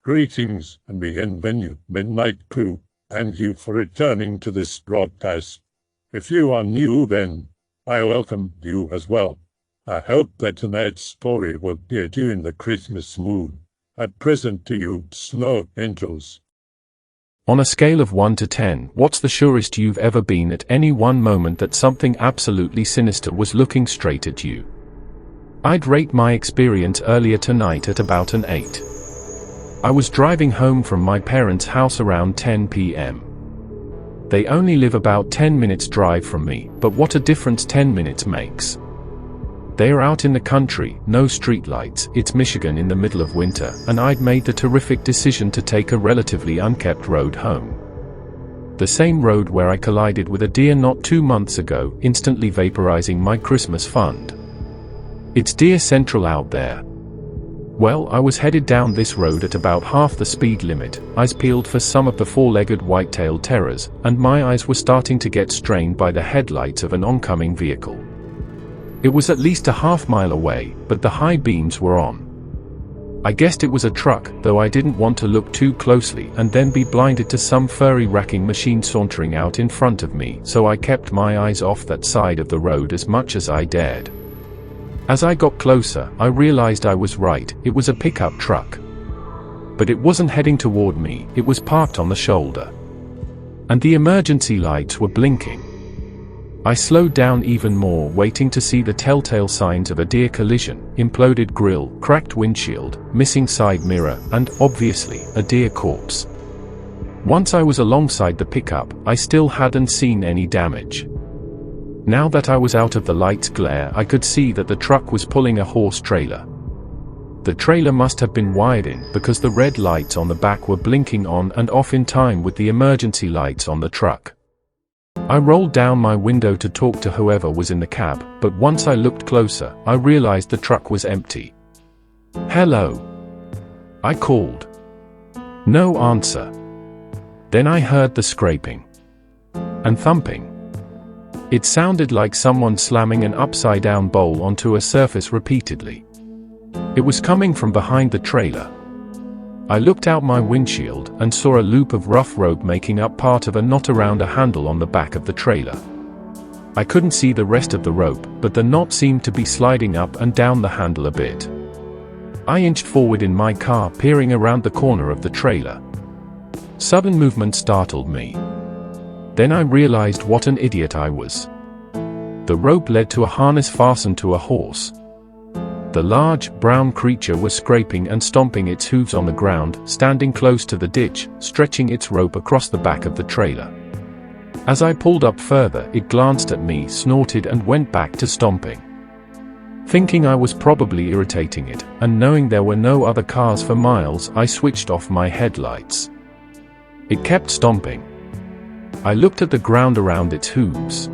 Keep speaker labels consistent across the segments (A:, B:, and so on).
A: Greetings and bienvenue, Midnight Crew. Thank you for returning to this broadcast. If you are new, then I welcome you as well. I hope that tonight's story will get you in the Christmas mood. I present to you Snow Angels.
B: On a scale of 1 to 10, what's the surest you've ever been at any one moment that something absolutely sinister was looking straight at you? I'd rate my experience earlier tonight at about an 8. I was driving home from my parents' house around 10 p.m. They only live about 10 minutes drive from me, but what a difference 10 minutes makes. They are out in the country, no streetlights, it's Michigan in the middle of winter, and I'd made the terrific decision to take a relatively unkept road home. The same road where I collided with a deer not 2 months ago, instantly vaporizing my Christmas fund. It's Deer Central out there. Well, I was headed down this road at about half the speed limit, eyes peeled for some of the four-legged white-tailed terrors, and my eyes were starting to get strained by the headlights of an oncoming vehicle. It was at least a half-mile away, but the high beams were on. I guessed it was a truck, though I didn't want to look too closely and then be blinded to some furry racking machine sauntering out in front of me, so I kept my eyes off that side of the road as much as I dared. As I got closer, I realized I was right, it was a pickup truck. But it wasn't heading toward me, it was parked on the shoulder. And the emergency lights were blinking. I slowed down even more, waiting to see the telltale signs of a deer collision: imploded grille, cracked windshield, missing side mirror, and, obviously, a deer corpse. Once I was alongside the pickup, I still hadn't seen any damage. Now that I was out of the light's glare, I could see that the truck was pulling a horse trailer. The trailer must have been wired in, because the red lights on the back were blinking on and off in time with the emergency lights on the truck. I rolled down my window to talk to whoever was in the cab, but once I looked closer, I realized the truck was empty. "Hello?" I called. No answer. Then I heard the scraping and thumping. It sounded like someone slamming an upside-down bowl onto a surface repeatedly. It was coming from behind the trailer. I looked out my windshield and saw a loop of rough rope making up part of a knot around a handle on the back of the trailer. I couldn't see the rest of the rope, but the knot seemed to be sliding up and down the handle a bit. I inched forward in my car, peering around the corner of the trailer. Sudden movement startled me. Then I realized what an idiot I was. The rope led to a harness fastened to a horse. The large, brown creature was scraping and stomping its hooves on the ground, standing close to the ditch, stretching its rope across the back of the trailer. As I pulled up further, it glanced at me, snorted, and went back to stomping. Thinking I was probably irritating it, and knowing there were no other cars for miles, I switched off my headlights. It kept stomping. I looked at the ground around its hooves.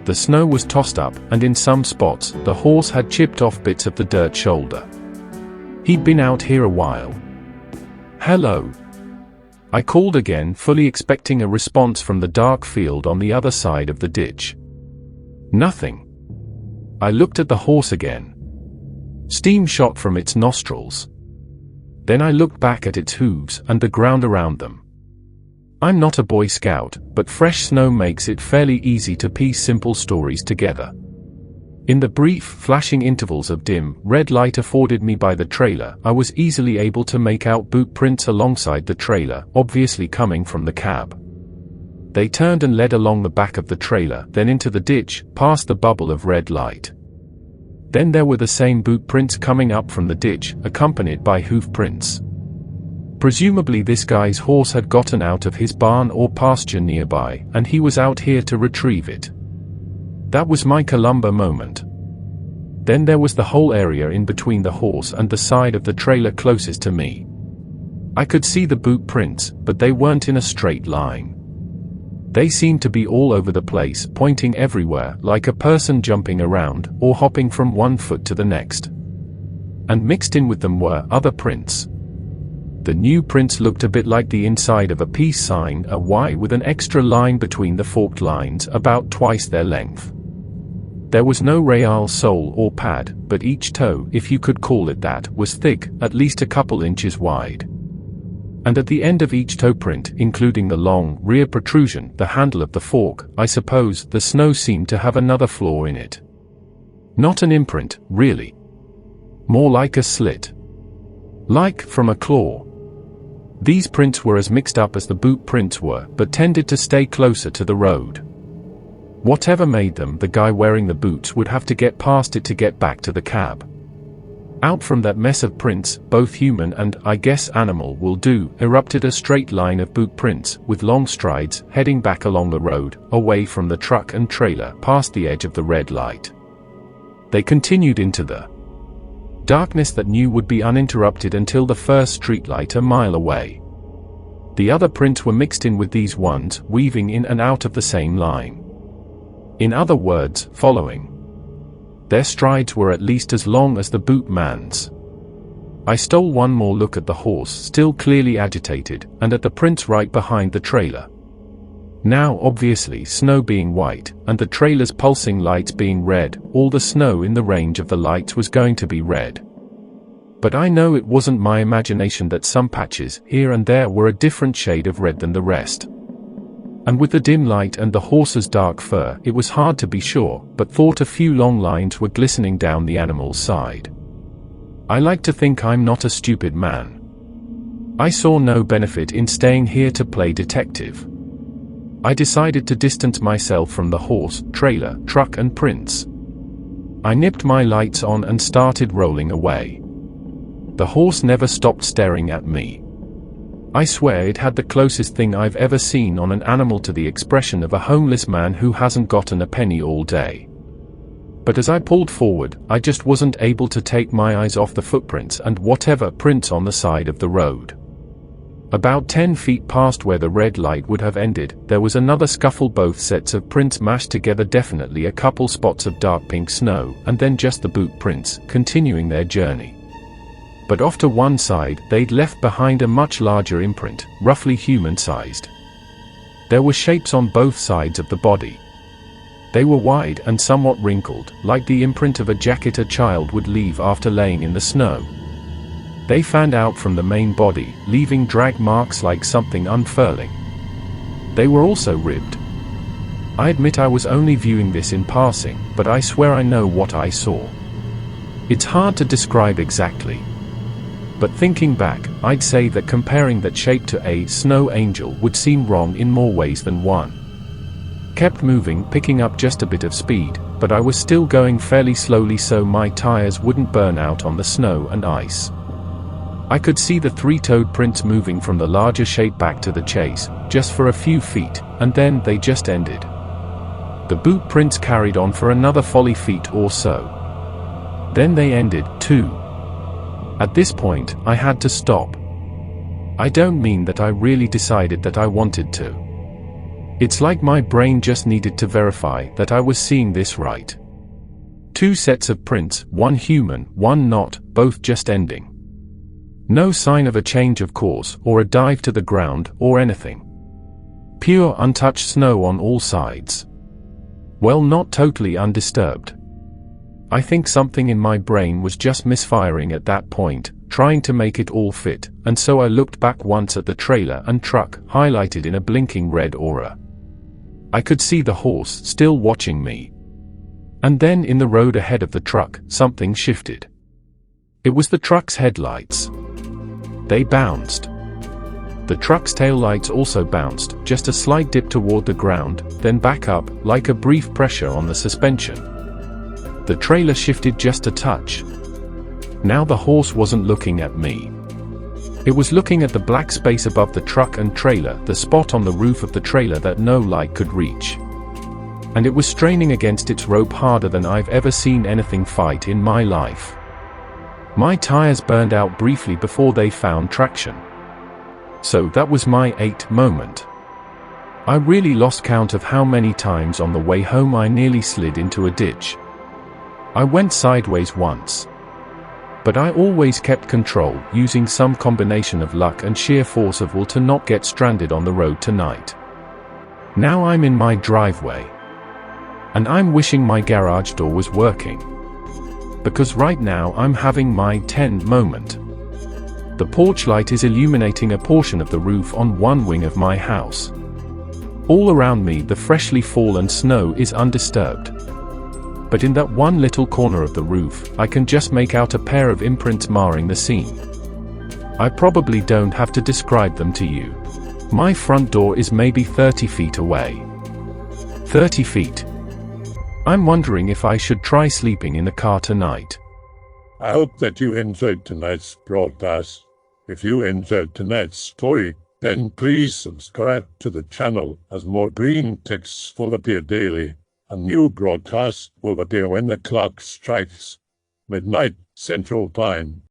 B: The snow was tossed up, and in some spots, the horse had chipped off bits of the dirt shoulder. He'd been out here a while. "Hello?" I called again, fully expecting a response from the dark field on the other side of the ditch. Nothing. I looked at the horse again. Steam shot from its nostrils. Then I looked back at its hooves and the ground around them. I'm not a Boy Scout, but fresh snow makes it fairly easy to piece simple stories together. In the brief, flashing intervals of dim, red light afforded me by the trailer, I was easily able to make out boot prints alongside the trailer, obviously coming from the cab. They turned and led along the back of the trailer, then into the ditch, past the bubble of red light. Then there were the same boot prints coming up from the ditch, accompanied by hoof prints. Presumably this guy's horse had gotten out of his barn or pasture nearby, and he was out here to retrieve it. That was my Columba moment. Then there was the whole area in between the horse and the side of the trailer closest to me. I could see the boot prints, but they weren't in a straight line. They seemed to be all over the place, pointing everywhere, like a person jumping around, or hopping from one foot to the next. And mixed in with them were other prints. The new prints looked a bit like the inside of a peace sign, a Y with an extra line between the forked lines, about twice their length. There was no real sole or pad, but each toe, if you could call it that, was thick, at least a couple inches wide. And at the end of each toe print, including the long, rear protrusion, the handle of the fork, I suppose, the snow seemed to have another flaw in it. Not an imprint, really. More like a slit. Like from a claw. These prints were as mixed up as the boot prints were, but tended to stay closer to the road. Whatever made them, the guy wearing the boots would have to get past it to get back to the cab. Out from that mess of prints, both human and, I guess, animal will do, erupted a straight line of boot prints, with long strides, heading back along the road, away from the truck and trailer, past the edge of the red light. They continued into the darkness that knew would be uninterrupted until the first streetlight a mile away. The other prints were mixed in with these ones, weaving in and out of the same line. In other words, following. Their strides were at least as long as the boot man's. I stole one more look at the horse, still clearly agitated, and at the prints right behind the trailer. Now obviously snow being white, and the trailer's pulsing lights being red, all the snow in the range of the lights was going to be red. But I know it wasn't my imagination that some patches, here and there, were a different shade of red than the rest. And with the dim light and the horse's dark fur, it was hard to be sure, but thought a few long lines were glistening down the animal's side. I like to think I'm not a stupid man. I saw no benefit in staying here to play detective. I decided to distance myself from the horse, trailer, truck and prints. I nipped my lights on and started rolling away. The horse never stopped staring at me. I swear it had the closest thing I've ever seen on an animal to the expression of a homeless man who hasn't gotten a penny all day. But as I pulled forward, I just wasn't able to take my eyes off the footprints and whatever prints on the side of the road. About 10 feet past where the red light would have ended, there was another scuffle, both sets of prints mashed together, definitely a couple spots of dark pink snow, and then just the boot prints, continuing their journey. But off to one side, they'd left behind a much larger imprint, roughly human-sized. There were shapes on both sides of the body. They were wide and somewhat wrinkled, like the imprint of a jacket a child would leave after laying in the snow. They fanned out from the main body, leaving drag marks like something unfurling. They were also ribbed. I admit I was only viewing this in passing, but I swear I know what I saw. It's hard to describe exactly. But thinking back, I'd say that comparing that shape to a snow angel would seem wrong in more ways than one. Kept moving, picking up just a bit of speed, but I was still going fairly slowly so my tires wouldn't burn out on the snow and ice. I could see the three-toed prints moving from the larger shape back to the chase, just for a few feet, and then they just ended. The boot prints carried on for another 40 feet or so. Then they ended, too. At this point, I had to stop. I don't mean that I really decided that I wanted to. It's like my brain just needed to verify that I was seeing this right. 2 sets of prints, one human, one not, both just ending. No sign of a change of course, or a dive to the ground, or anything. Pure untouched snow on all sides. Well, not totally undisturbed. I think something in my brain was just misfiring at that point, trying to make it all fit, and so I looked back once at the trailer and truck, highlighted in a blinking red aura. I could see the horse still watching me. And then in the road ahead of the truck, something shifted. It was the truck's headlights. They bounced. The truck's taillights also bounced, just a slight dip toward the ground, then back up, like a brief pressure on the suspension. The trailer shifted just a touch. Now the horse wasn't looking at me. It was looking at the black space above the truck and trailer, the spot on the roof of the trailer that no light could reach. And it was straining against its rope harder than I've ever seen anything fight in my life. My tires burned out briefly before they found traction. So that was my 8 moment. I really lost count of how many times on the way home I nearly slid into a ditch. I went sideways once. But I always kept control, using some combination of luck and sheer force of will to not get stranded on the road tonight. Now I'm in my driveway. And I'm wishing my garage door was working. Because right now I'm having my 10 moment. The porch light is illuminating a portion of the roof on one wing of my house. All around me the freshly fallen snow is undisturbed. But in that one little corner of the roof, I can just make out a pair of imprints marring the scene. I probably don't have to describe them to you. My front door is maybe 30 feet away. 30 feet. I'm wondering if I should try sleeping in the car tonight.
A: I hope that you enjoyed tonight's broadcast. If you enjoyed tonight's story, then please subscribe to the channel as more green texts will appear daily. A new broadcast will appear when the clock strikes midnight Central Time.